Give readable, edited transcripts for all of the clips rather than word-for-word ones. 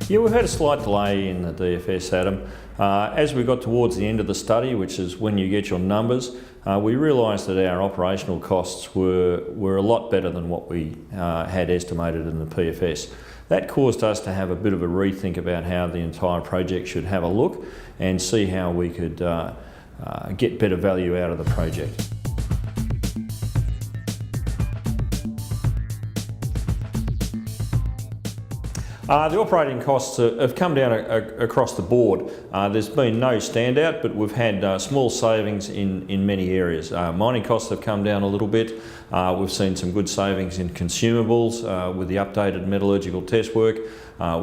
Yeah, we had a slight delay in the DFS, Adam. As we got towards the end of the study, which is when you get your numbers, we realised that our operational costs were a lot better than what we had estimated in the PFS. That caused us to have a bit of a rethink about how the entire project should have a look and see how we could get better value out of the project. The operating costs have come down across the board. There's been no standout, but we've had small savings in many areas. Mining costs have come down a little bit. We've seen some good savings in consumables with the updated metallurgical test work.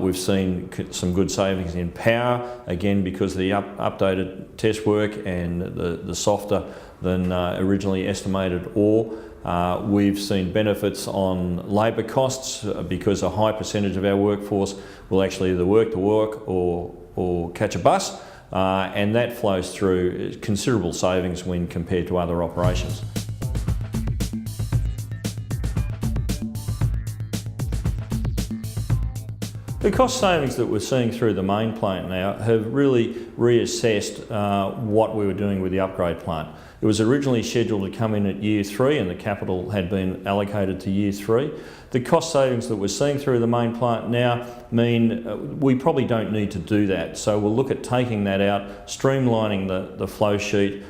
We've seen some good savings in power, again because of the updated test work and the softer than originally estimated ore. We've seen benefits on labour costs because a high percentage of our workforce will actually either work to work or catch a bus, and that flows through considerable savings when compared to other operations. The cost savings that we're seeing through the main plant now have really reassessed what we were doing with the upgrade plant. It was originally scheduled to come in at year 3 and the capital had been allocated to year 3. The cost savings that we're seeing through the main plant now mean we probably don't need to do that. So we'll look at taking that out, streamlining the flow sheet,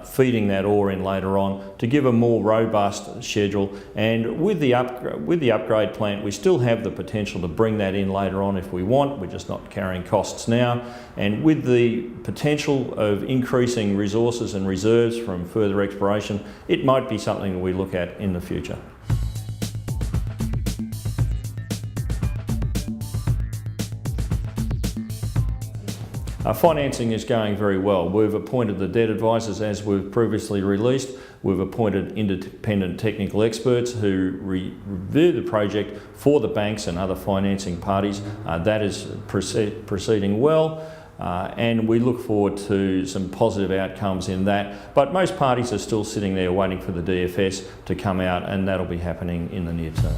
feeding that ore in later on to give a more robust schedule. And with the upgrade plant, we still have the potential to bring that in later on if we want. We're just not carrying costs now. And with the potential of increasing resources and reserves from further exploration, it might be something that we look at in the future. Financing is going very well. We've appointed the debt advisors as we've previously released. We've appointed independent technical experts who review the project for the banks and other financing parties. That is proceeding well. And we look forward to some positive outcomes in that. But most parties are still sitting there waiting for the DFS to come out, and that'll be happening in the near term.